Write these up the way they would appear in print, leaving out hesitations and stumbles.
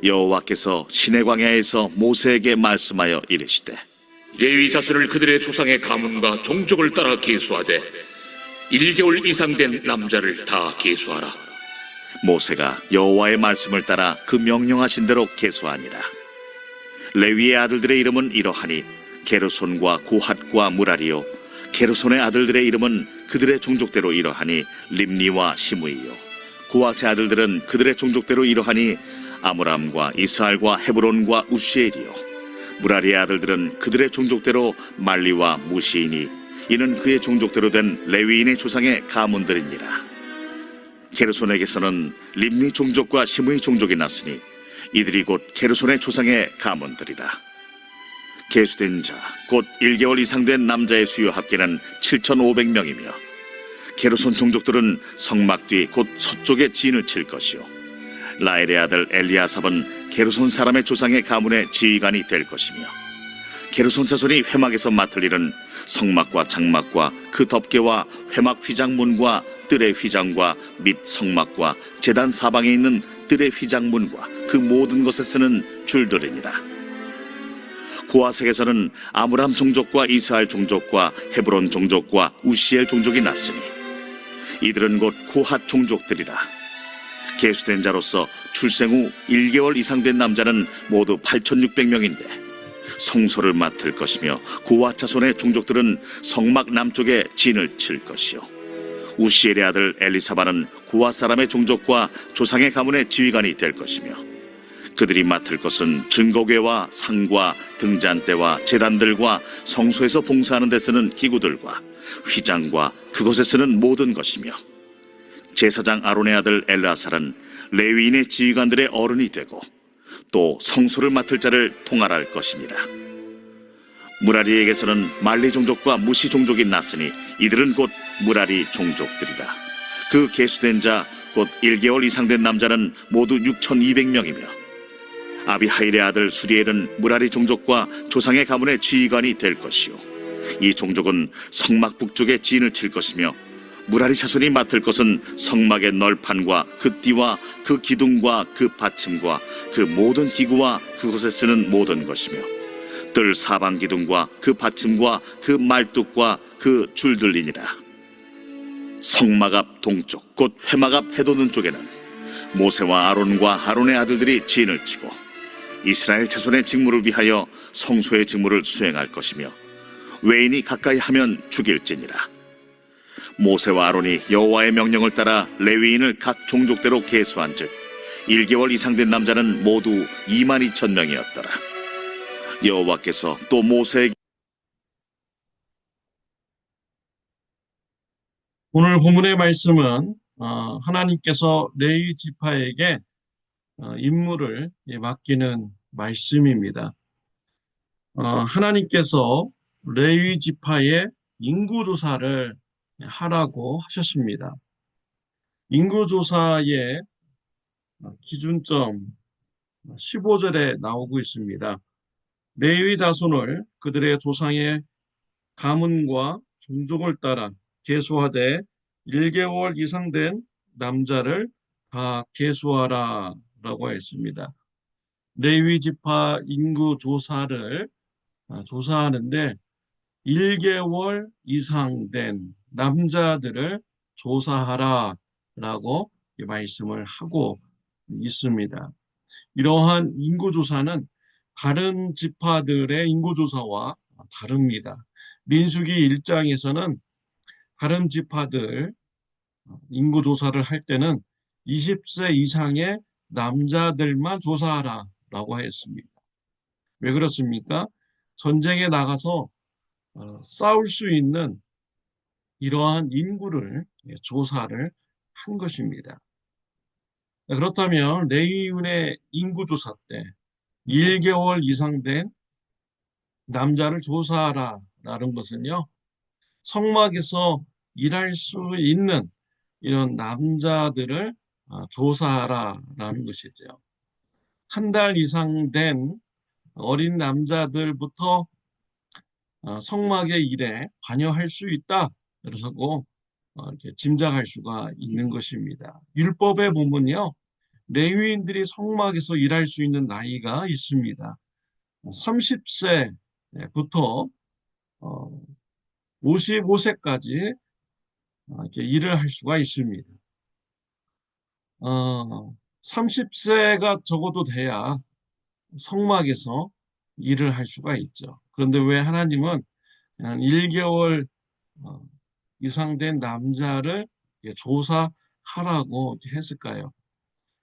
여호와께서 시내 광야에서 모세에게 말씀하여 이르시되 레위 자손을 그들의 조상의 가문과 종족을 따라 계수하되 1개월 이상 된 남자를 다 계수하라. 모세가 여호와의 말씀을 따라 그 명령하신 대로 계수하니라. 레위의 아들들의 이름은 이러하니 게르손과 고핫과 무라리요, 게르손의 아들들의 이름은 그들의 종족대로 이러하니 림니와 시므이요, 고핫의 아들들은 그들의 종족대로 이러하니 아므람과 이스할과 헤브론과 우시엘이요, 무라리의 아들들은 그들의 종족대로 말리와 무시이니 이는 그의 종족대로 된 레위인의 조상의 가문들이니라. 게르손에게서는 림니 종족과 시므이 종족이 났으니 이들이 곧 게르손의 조상의 가문들이라. 계수된 자 곧 1개월 이상 된 남자의 수요 합계는 7,500명이며 게르손 종족들은 성막 뒤 곧 서쪽에 진을 칠 것이요, 라엘의 아들 엘리아삽은 게르손 사람의 조상의 가문의 지휘관이 될 것이며, 게르손 자손이 회막에서 맡을 일은 성막과 장막과 그 덮개와 회막 휘장문과 뜰의 휘장과 및 성막과 제단 사방에 있는 뜰의 휘장문과 그 모든 것에 쓰는 줄들이니라. 고아색에서는 아므람 종족과 이스할 종족과 헤브론 종족과 우시엘 종족이 났으니 이들은 곧 고핫 종족들이라. 계수된 자로서 출생 후 1개월 이상 된 남자는 모두 8,600명인데 성소를 맡을 것이며 고핫 자손의 종족들은 성막 남쪽에 진을 칠 것이요, 우시엘의 아들 엘리사바는 고핫 사람의 종족과 조상의 가문의 지휘관이 될 것이며 그들이 맡을 것은 증거궤와 상과 등잔대와 제단들과 성소에서 봉사하는 데 쓰는 기구들과 휘장과 그곳에 쓰는 모든 것이며, 제사장 아론의 아들 엘르아살은 레위인의 지휘관들의 어른이 되고 또 성소를 맡을 자를 통할할 것이니라. 무라리에게서는 말리 종족과 무시 종족이 났으니 이들은 곧 무라리 종족들이라. 그 계수된 자 곧 1개월 이상 된 남자는 모두 6,200명이며 아비하일의 아들 수리엘은 무라리 종족과 조상의 가문의 지휘관이 될 것이요, 이 종족은 성막 북쪽에 진을 칠 것이며 무라리 자손이 맡을 것은 성막의 널판과 그 띠와 그 기둥과 그 받침과 그 모든 기구와 그곳에 쓰는 모든 것이며 뜰 사방 기둥과 그 받침과 그 말뚝과 그 줄들이니라. 성막 앞 동쪽 곧 회막 앞 해돋는 쪽에는 모세와 아론과 아론의 아들들이 진을 치고 이스라엘 자손의 직무를 위하여 성소의 직무를 수행할 것이며 외인이 가까이 하면 죽일지니라. 모세와 아론이 여호와의 명령을 따라 레위인을 각 종족대로 계수한즉 1개월 이상 된 남자는 모두 22,000명이었더라. 여호와께서 또 모세에게 오늘 본문의 말씀은 하나님께서 레위 지파에게 임무를 맡기는 말씀입니다. 하나님께서 레위 지파의 인구조사를 하라고 하셨습니다. 인구조사의 기준점 15절에 나오고 있습니다. 레위 자손을 그들의 조상의 가문과 종족을 따라 계수하되 1개월 이상 된 남자를 다 계수하라 라고 했습니다. 레위 지파 인구 조사를 조사하는데 1개월 이상 된 남자들을 조사하라 라고 말씀을 하고 있습니다. 이러한 인구조사는 다른 지파들의 인구조사와 다릅니다. 민수기 1장에서는 다른 지파들 인구조사를 할 때는 20세 이상의 남자들만 조사하라 라고 했습니다. 왜 그렇습니까? 전쟁에 나가서 싸울 수 있는 이러한 인구를 조사를 한 것입니다. 그렇다면 레위인의 인구조사 때 1개월 이상 된 남자를 조사하라 라는 것은요, 성막에서 일할 수 있는 이런 남자들을 조사하라 라는 것이죠. 한 달 이상 된 어린 남자들부터 성막의 일에 관여할 수 있다 라고 이렇게 짐작할 수가 있는 것입니다. 율법에 보면요, 레위인들이 성막에서 일할 수 있는 나이가 있습니다. 30세부터 55세까지 이렇게 일을 할 수가 있습니다. 30세가 적어도 돼야 성막에서 일을 할 수가 있죠. 그런데 왜 하나님은 한 1개월 이상 된 남자를 조사하라고 했을까요?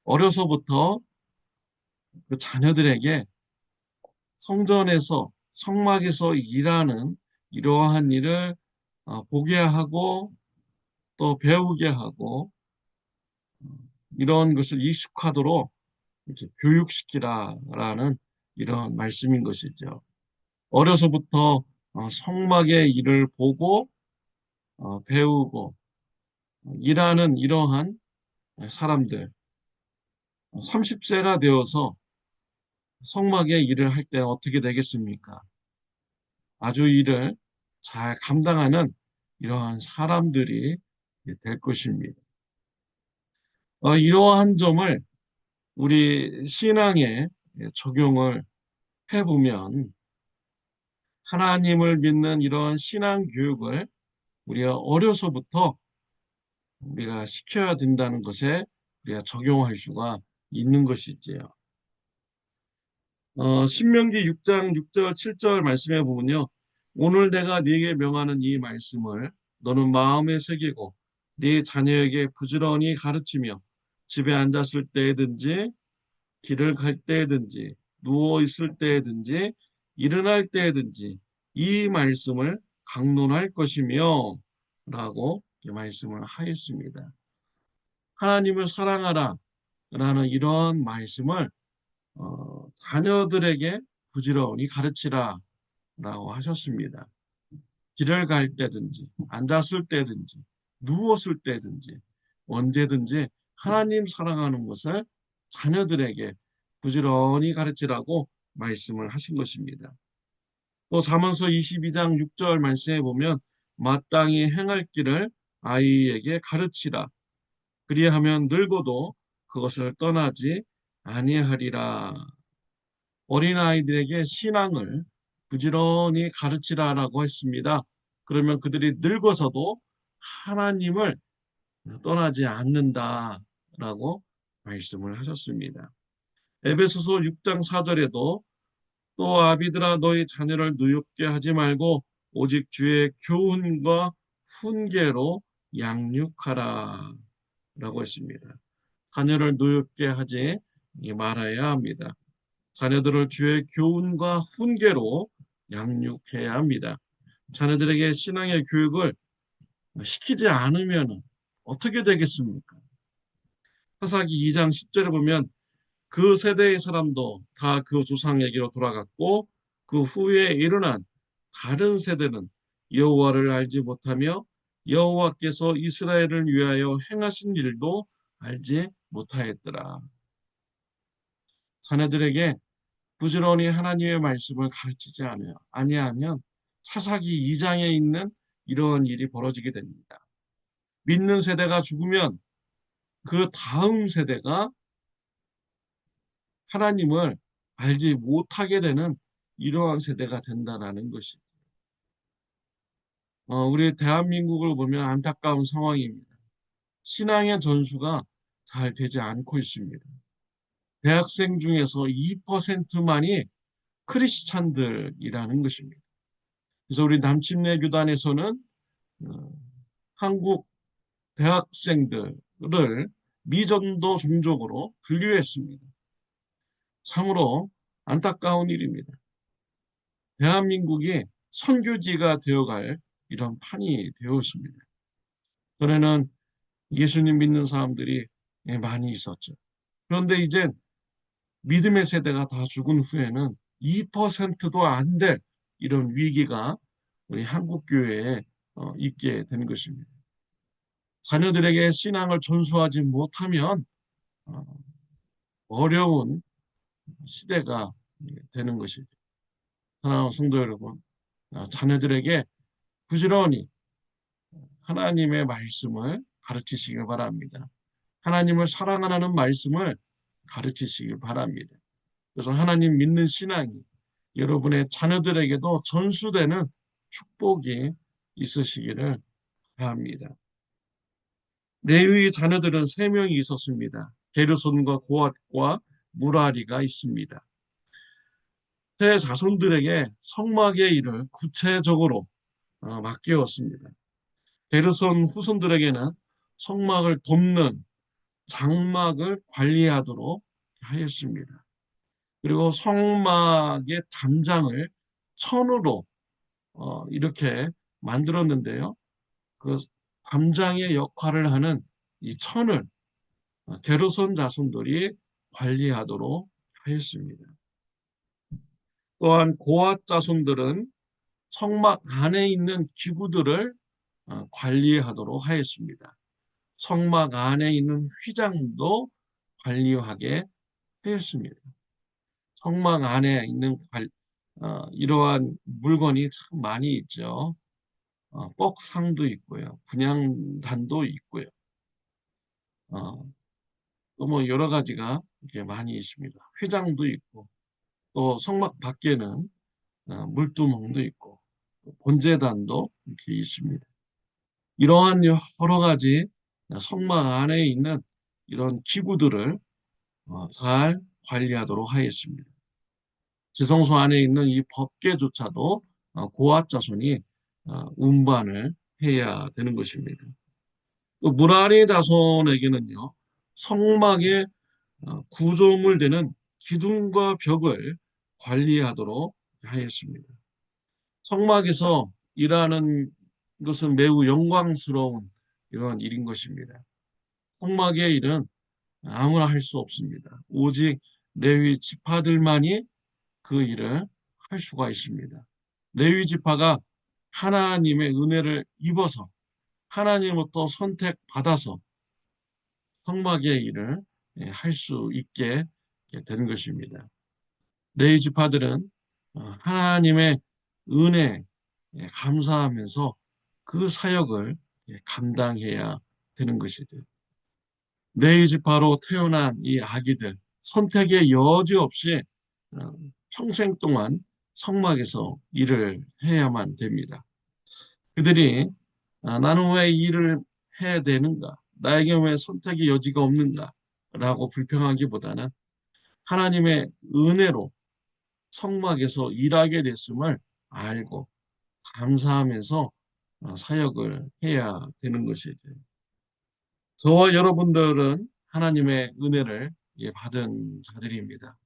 어려서부터 그 자녀들에게 성전에서, 성막에서 일하는 이러한 일을 보게 하고 또 배우게 하고 이런 것을 익숙하도록 이렇게 교육시키라라는 이런 말씀인 것이죠. 어려서부터 성막의 일을 보고 배우고 일하는 이러한 사람들, 30세가 되어서 성막의 일을 할 때 어떻게 되겠습니까? 아주 일을 잘 감당하는 이러한 사람들이 될 것입니다. 이러한 점을 우리 신앙에 적용을 해보면 하나님을 믿는 이런 신앙 교육을 우리가 어려서부터 우리가 시켜야 된다는 것에 우리가 적용할 수가 있는 것이지요. 신명기 6장 6절 7절 말씀해 보면요. 오늘 내가 네게 명하는 이 말씀을 너는 마음에 새기고 네 자녀에게 부지런히 가르치며 집에 앉았을 때든지 길을 갈 때든지 누워 있을 때든지 일어날 때든지 이 말씀을 강론할 것이며 라고 말씀을 하였습니다. 하나님을 사랑하라 라는 이런 말씀을 자녀들에게 부지런히 가르치라 라고 하셨습니다. 길을 갈 때든지 앉았을 때든지 누웠을 때든지 언제든지 하나님 사랑하는 것을 자녀들에게 부지런히 가르치라고 말씀을 하신 것입니다. 또 잠언서 22장 6절 말씀해 보면 마땅히 행할 길을 아이에게 가르치라. 그리하면 늙어도 그것을 떠나지 아니하리라. 어린아이들에게 신앙을 부지런히 가르치라라고 했습니다. 그러면 그들이 늙어서도 하나님을 떠나지 않는다라고 말씀을 하셨습니다. 에베소서 6장 4절에도 또 아비들아 너희 자녀를 누욕게 하지 말고 오직 주의 교훈과 훈계로 양육하라 라고 했습니다. 자녀를 누욕게 하지 말아야 합니다. 자녀들을 주의 교훈과 훈계로 양육해야 합니다. 자녀들에게 신앙의 교육을 시키지 않으면 어떻게 되겠습니까? 사사기 2장 10절에 보면 그 세대의 사람도 다 그 조상에게로 돌아갔고 그 후에 일어난 다른 세대는 여호와를 알지 못하며 여호와께서 이스라엘을 위하여 행하신 일도 알지 못하였더라. 자녀들에게 부지런히 하나님의 말씀을 가르치지 아니하면 사사기 2장에 있는 이러한 일이 벌어지게 됩니다. 믿는 세대가 죽으면 그 다음 세대가 하나님을 알지 못하게 되는 이러한 세대가 된다는 것이. 우리 대한민국을 보면 안타까운 상황입니다. 신앙의 전수가 잘 되지 않고 있습니다. 대학생 중에서 2%만이 크리스찬들이라는 것입니다. 그래서 우리 남침내 교단에서는 한국 대학생들을 미전도 종족으로 분류했습니다. 참으로 안타까운 일입니다. 대한민국이 선교지가 되어갈 이런 판이 되었습니다. 전에는 예수님 믿는 사람들이 많이 있었죠. 그런데 이제 믿음의 세대가 다 죽은 후에는 2%도 안 될 이런 위기가 우리 한국 교회에 있게 된 것입니다. 자녀들에게 신앙을 전수하지 못하면 어려운 시대가 되는 것이죠. 사랑하는 성도 여러분, 자녀들에게 부지런히 하나님의 말씀을 가르치시길 바랍니다. 하나님을 사랑하라는 말씀을 가르치시길 바랍니다. 그래서 하나님 믿는 신앙이 여러분의 자녀들에게도 전수되는 축복이 있으시기를 바랍니다. 레위 자녀들은 세 명이 있었습니다. 게르손과 고핫과 무라리가 있습니다. 세 자손들에게 성막의 일을 구체적으로 맡겼습니다. 게르손 후손들에게는 성막을 돕는 장막을 관리하도록 하였습니다. 그리고 성막의 담장을 천으로 이렇게 만들었는데요. 그 담장의 역할을 하는 이 천을 게르손 자손들이 관리하도록 하였습니다. 또한 고핫 자손들은 성막 안에 있는 기구들을 관리하도록 하였습니다. 성막 안에 있는 휘장도 관리하게 하였습니다. 성막 안에 있는 이러한 물건이 참 많이 있죠. 뻑상도 있고요. 분향단도 있고요. 또 뭐 여러 가지가 이렇게 많이 있습니다. 휘장도 있고 또 성막 밖에는 물두멍도 있고 번제단도 이렇게 있습니다. 이러한 여러 가지 성막 안에 있는 이런 기구들을 잘 관리하도록 하였습니다. 지성소 안에 있는 이 법궤조차도 고앗 자손이 운반을 해야 되는 것입니다. 또 무라리 자손에게는요, 성막의 구조물 되는 기둥과 벽을 관리하도록 하였습니다. 성막에서 일하는 것은 매우 영광스러운 이러한 일인 것입니다. 성막의 일은 아무나 할 수 없습니다. 오직 레위 지파들만이 그 일을 할 수가 있습니다. 레위 지파가 하나님의 은혜를 입어서 하나님으로부터 선택받아서 성막의 일을 할 수 있게 되는 것입니다. 레위 지파들은 하나님의 은혜에 감사하면서 그 사역을 감당해야 되는 것이죠. 레위 지파로 태어난 이 아기들 선택의 여지 없이 평생 동안 성막에서 일을 해야만 됩니다. 그들이 나는 왜 일을 해야 되는가? 나에게 왜 선택의 여지가 없는가? 라고 불평하기보다는 하나님의 은혜로 성막에서 일하게 됐음을 알고 감사하면서 사역을 해야 되는 것이죠. 저와 여러분들은 하나님의 은혜를 받은 자들입니다.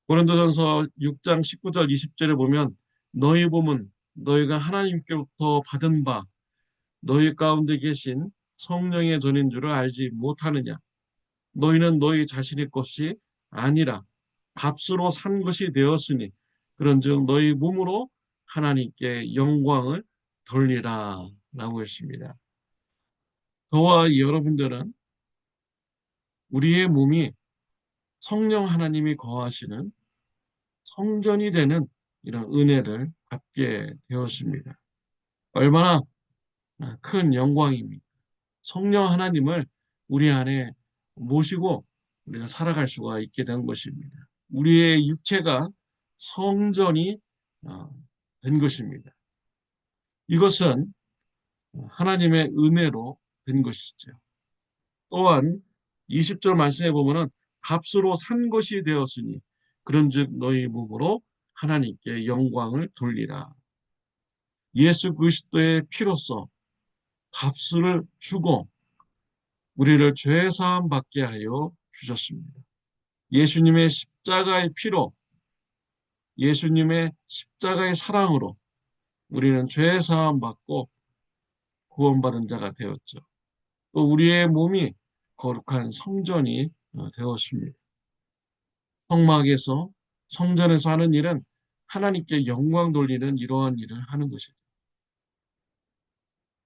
고린도전서 6장 19절 20절에 보면 너희 몸은 너희가 하나님께로부터 받은 바 너희 가운데 계신 성령의 전인 줄을 알지 못하느냐. 너희는 너희 자신의 것이 아니라 값으로 산 것이 되었으니 그런즉 너희 몸으로 하나님께 영광을 돌리라 라고 했습니다. 저와 여러분들은 우리의 몸이 성령 하나님이 거하시는 성전이 되는 이런 은혜를 받게 되었습니다. 얼마나 큰 영광입니다. 성령 하나님을 우리 안에 모시고 우리가 살아갈 수가 있게 된 것입니다. 우리의 육체가 성전이 된 것입니다. 이것은 하나님의 은혜로 된 것이죠. 또한 20절 말씀에 보면은 값으로 산 것이 되었으니 그런즉 너희 몸으로 하나님께 영광을 돌리라. 예수 그리스도의 피로써 값을 주고 우리를 죄 사함 받게 하여 주셨습니다. 예수님의 십자가의 피로 예수님의 십자가의 사랑으로 우리는 죄 사함 받고 구원받은 자가 되었죠. 또 우리의 몸이 거룩한 성전이 되었습니다. 성막에서 성전에서 하는 일은 하나님께 영광 돌리는 이러한 일을 하는 것이죠.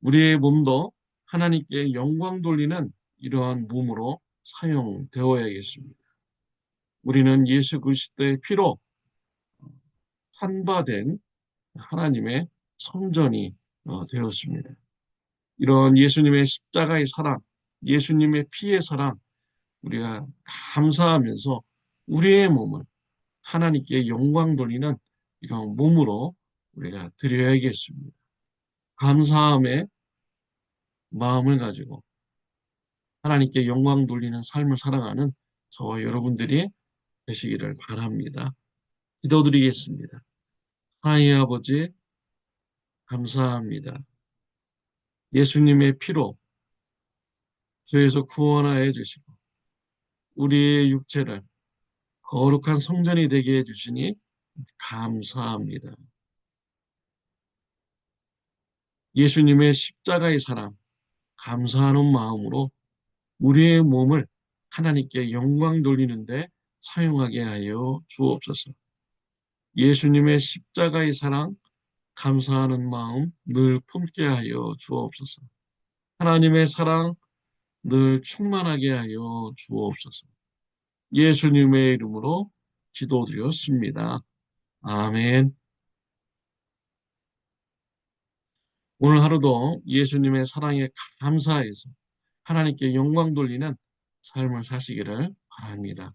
우리의 몸도 하나님께 영광 돌리는 이러한 몸으로 사용되어야겠습니다. 우리는 예수 그리스도의 피로 환바된 하나님의 성전이 되었습니다. 이런 예수님의 십자가의 사랑, 예수님의 피의 사랑, 우리가 감사하면서 우리의 몸을 하나님께 영광 돌리는 이런 몸으로 우리가 드려야겠습니다. 감사함의 마음을 가지고 하나님께 영광 돌리는 삶을 살아가는 저와 여러분들이 되시기를 바랍니다. 기도드리겠습니다. 하나님 아버지, 감사합니다. 예수님의 피로 죄에서 구원하여 주시고 우리의 육체를 거룩한 성전이 되게 해주시니 감사합니다. 예수님의 십자가의 사랑, 감사하는 마음으로 우리의 몸을 하나님께 영광 돌리는데 사용하게 하여 주옵소서. 예수님의 십자가의 사랑, 감사하는 마음 늘 품게 하여 주옵소서. 하나님의 사랑 늘 충만하게 하여 주옵소서. 예수님의 이름으로 기도드렸습니다. 아멘. 오늘 하루도 예수님의 사랑에 감사해서 하나님께 영광 돌리는 삶을 사시기를 바랍니다.